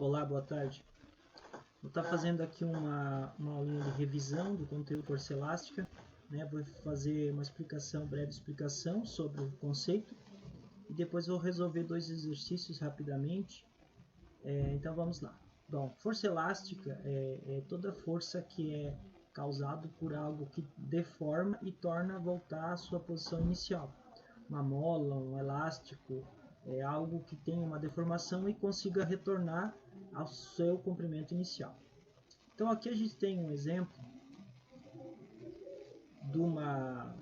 Olá, boa tarde. Vou estar fazendo aqui uma aulinha de revisão do conteúdo força elástica, né? Vou fazer uma breve explicação sobre o conceito e depois vou resolver dois exercícios rapidamente. Então vamos lá. Bom, força elástica é toda força que é causada por algo que deforma e torna a voltar à sua posição inicial. Uma mola, um elástico, é algo que tem uma deformação e consiga retornar ao seu comprimento inicial. Então aqui a gente tem um exemplo de uma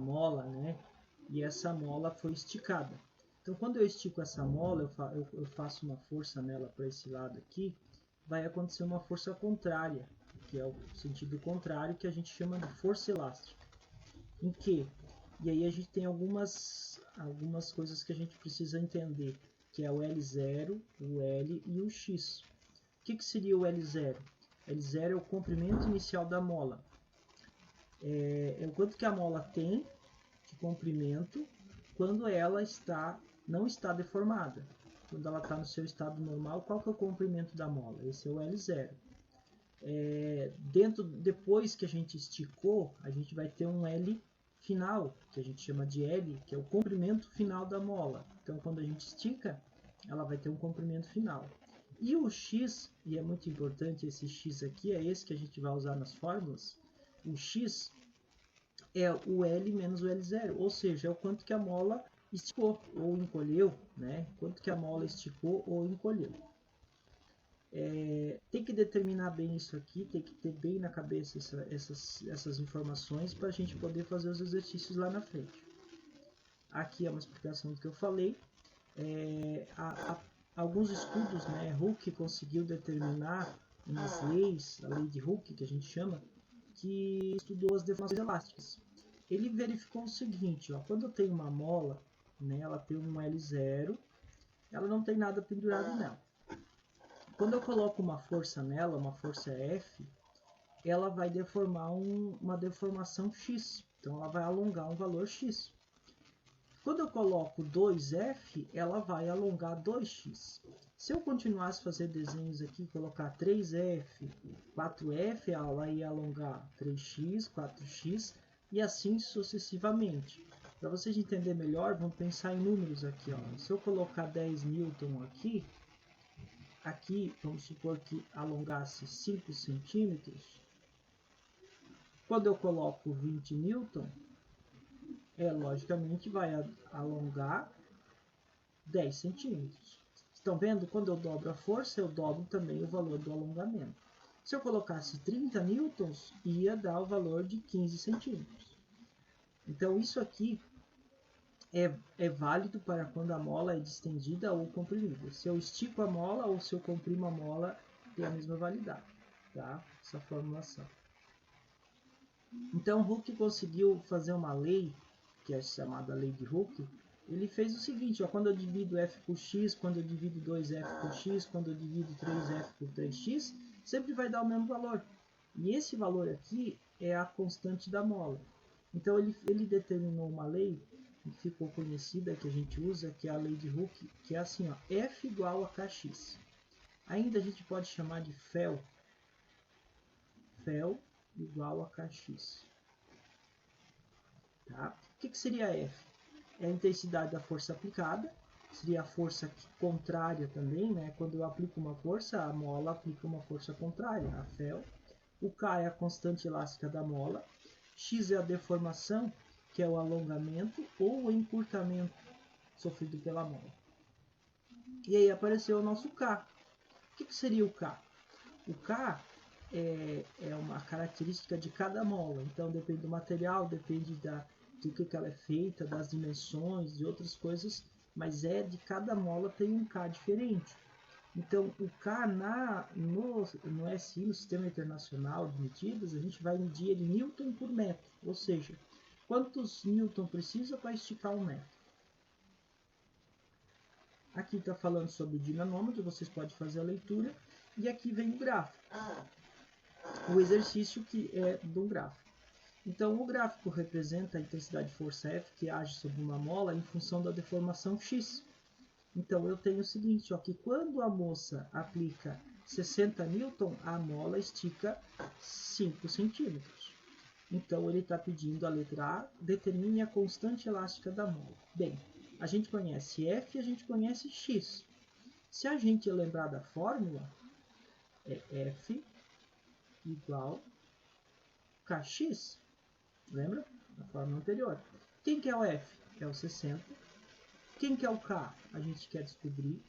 mola, né? E essa mola foi esticada. Então quando eu estico essa mola, eu faço uma força nela para esse lado aqui, vai acontecer uma força contrária, que é o sentido contrário, que a gente chama de força elástica. Em que? E aí a gente tem algumas coisas que a gente precisa entender, que é o L0, o L e o X. O que seria o L0? L0 é o comprimento inicial da mola. É o quanto que a mola tem de comprimento quando ela não está deformada. Quando ela está no seu estado normal, qual que é o comprimento da mola? Esse é o L0. Depois que a gente esticou, a gente vai ter um L final, que a gente chama de L, que é o comprimento final da mola. Então, quando a gente estica, ela vai ter um comprimento final. E o X, e é muito importante esse X aqui, é esse que a gente vai usar nas fórmulas, o X é o L menos o L0, ou seja, é o quanto que a mola esticou ou encolheu, né? Quanto que a mola esticou ou encolheu. Tem que determinar bem isso aqui, tem que ter bem na cabeça essas informações para a gente poder fazer os exercícios lá na frente. Aqui é uma explicação do que eu falei. Alguns estudos, né, Hooke conseguiu determinar umas leis, a lei de Hooke, que a gente chama, que estudou as deformações elásticas. Ele verificou o seguinte, ó, quando eu tenho uma mola, né, ela tem um L0, ela não tem nada pendurado nela. Quando eu coloco uma força nela, uma força F, ela vai deformar uma deformação X. Então, ela vai alongar um valor X. Quando eu coloco 2F, ela vai alongar 2x. Se eu continuasse a fazer desenhos aqui, colocar 3F, 4F, ela ia alongar 3x, 4x e assim sucessivamente. Para vocês entenderem melhor, vamos pensar em números aqui. Ó. Se eu colocar 10 Newton aqui vamos supor que alongasse 5 centímetros. Quando eu coloco 20 Newton, logicamente vai alongar 10 centímetros. Estão vendo? Quando eu dobro a força, eu dobro também o valor do alongamento. Se eu colocasse 30 newtons, ia dar o valor de 15 centímetros. Então, isso aqui é válido para quando a mola é distendida ou comprimida. Se eu estico a mola ou se eu comprimo a mola, tem a mesma validade. Tá? Essa formulação. Então, Hooke conseguiu fazer uma lei, que é chamada lei de Hooke. Ele fez o seguinte, ó, quando eu divido f por x, quando eu divido 2f por x, quando eu divido 3f por 3x, sempre vai dar o mesmo valor. E esse valor aqui é a constante da mola. Então ele determinou uma lei que ficou conhecida, que a gente usa, que é a lei de Hooke, que é assim, ó, F igual a Kx. Ainda a gente pode chamar de Fel igual a Kx. Tá? O que seria F? É a intensidade da força aplicada, seria a força contrária também, né? Quando eu aplico uma força, a mola aplica uma força contrária, a Fel. O K é a constante elástica da mola. X é a deformação, que é o alongamento ou o encurtamento sofrido pela mola. E aí apareceu o nosso K. O que seria o K? O K é uma característica de cada mola. Então depende do material, depende do que ela é feita, das dimensões, de outras coisas, mas de cada mola tem um K diferente. Então, o K no SI, no Sistema Internacional de Medidas, a gente vai medir ele Newton por metro, ou seja, quantos Newton precisa para esticar um metro. Aqui está falando sobre o dinamômetro, vocês podem fazer a leitura, e aqui vem o gráfico. O exercício que é do gráfico. Então, o gráfico representa a intensidade de força F que age sobre uma mola em função da deformação X. Então, eu tenho o seguinte, ó, que quando a moça aplica 60 newton, a mola estica 5 centímetros. Então, ele está pedindo a letra A, determine a constante elástica da mola. Bem, a gente conhece F e a gente conhece X. Se a gente lembrar da fórmula, é F igual Kx. Lembra? Da fórmula anterior. Quem que é o F? É o 60. Quem que é o K? A gente quer descobrir.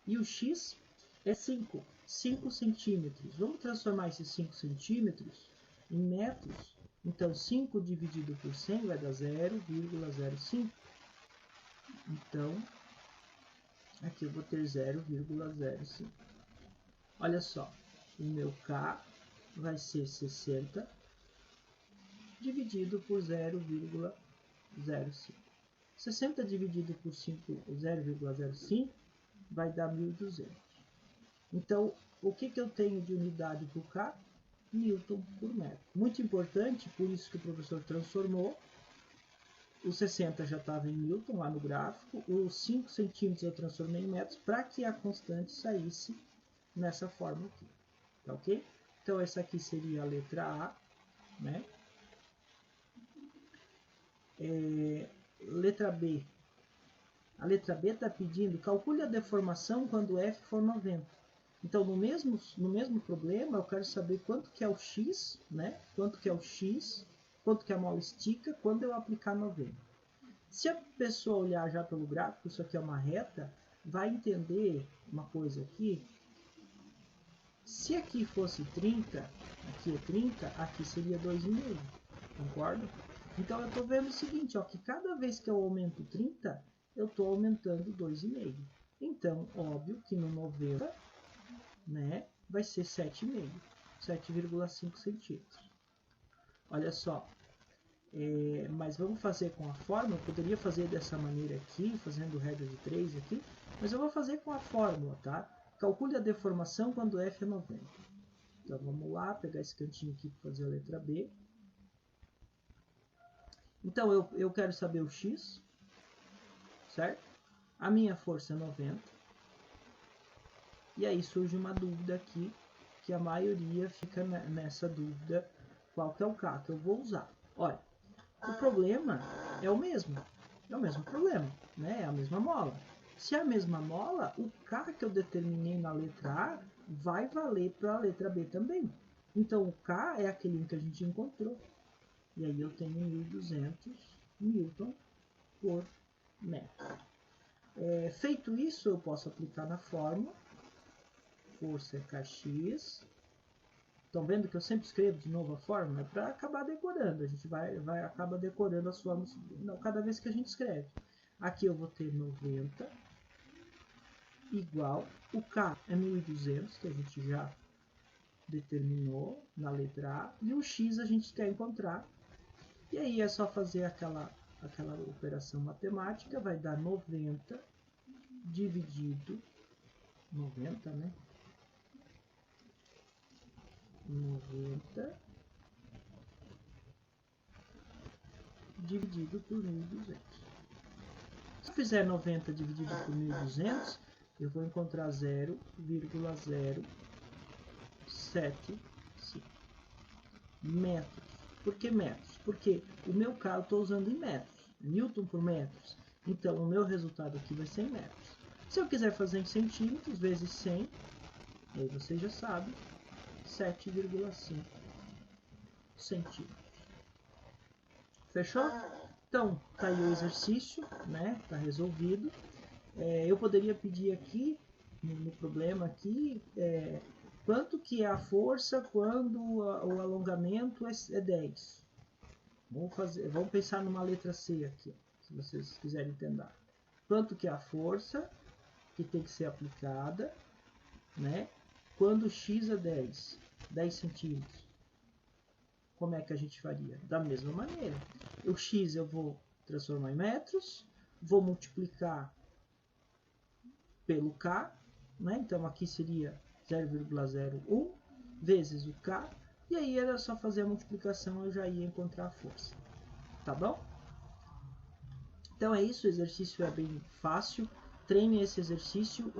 E o X é 5. 5 centímetros. Vamos transformar esses 5 centímetros em metros. Então, 5 dividido por 100 vai dar 0,05. Então, aqui eu vou ter 0,05. Olha só, o meu K vai ser 60 dividido por 0,05. 60 dividido por 0,05 vai dar 1.200. Então, o que eu tenho de unidade para o K? Newton por metro. Muito importante, por isso que o professor transformou. O 60 já estava em Newton lá no gráfico. Os 5 centímetros eu transformei em metros para que a constante saísse nessa forma aqui. Tá ok? Então, essa aqui seria a letra A, né? Letra B. A letra B está pedindo, calcule a deformação quando F for 90. Então, no mesmo problema, eu quero saber quanto que é o X, né? Quanto que é o X, quanto que a mola estica quando eu aplicar 90. Se a pessoa olhar já pelo gráfico, isso aqui é uma reta, vai entender uma coisa aqui. Se aqui fosse 30, aqui é 30, aqui seria 2,5. Concorda? Então, eu estou vendo o seguinte, ó, que cada vez que eu aumento 30, eu estou aumentando 2,5. Então, óbvio que no 90, né, vai ser 7,5, 7,5 centímetros. Olha só, mas vamos fazer com a fórmula. Eu poderia fazer dessa maneira aqui, fazendo regra de 3 aqui, mas eu vou fazer com a fórmula, tá? Calcule a deformação quando F é 90. Então, vamos lá, pegar esse cantinho aqui para fazer a letra B. Então, eu quero saber o X, certo? A minha força é 90. E aí surge uma dúvida aqui, que a maioria fica nessa dúvida, qual que é o K que eu vou usar. Olha, o problema é o mesmo problema, né? É a mesma mola. Se é a mesma mola, o K que eu determinei na letra A vai valer para a letra B também. Então, o K é aquele que a gente encontrou. E aí eu tenho 1.200 newton por metro. Feito isso, eu posso aplicar na fórmula. Força é Kx. Estão vendo que eu sempre escrevo de novo a fórmula? É para acabar decorando. A gente vai acaba decorando as fórmulas cada vez que a gente escreve. Aqui eu vou ter 90 igual. O K é 1.200, que a gente já determinou na letra A. E o X a gente quer encontrar. E aí é só fazer aquela operação matemática. Vai dar 90 dividido 90, né? 90 dividido por 1.200. Se eu fizer 90 dividido por 1.200, eu vou encontrar 0,075 metros. Por que metros? Porque o meu K eu estou usando em metros, Newton por metros. Então, o meu resultado aqui vai ser em metros. Se eu quiser fazer em centímetros, vezes 100, aí você já sabe, 7,5 centímetros. Fechou? Então, tá aí o exercício, né? Tá resolvido. Eu poderia pedir aqui, no problema aqui, quanto que é a força quando o alongamento é 10. Vamos pensar numa letra C aqui, se vocês quiserem entender. Quanto que é a força que tem que ser aplicada, né? Quando x é 10 centímetros. Como é que a gente faria? Da mesma maneira. O x eu vou transformar em metros, vou multiplicar pelo K, né? Então aqui seria 0,01 vezes o K, e aí era só fazer a multiplicação, eu já ia encontrar a força. Tá bom? Então é isso, o exercício é bem fácil. treine esse exercício.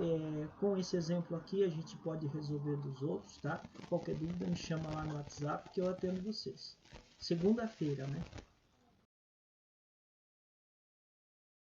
Com esse exemplo aqui a gente pode resolver dos outros, tá? Qualquer dúvida me chama lá no WhatsApp que eu atendo vocês. Segunda-feira, né?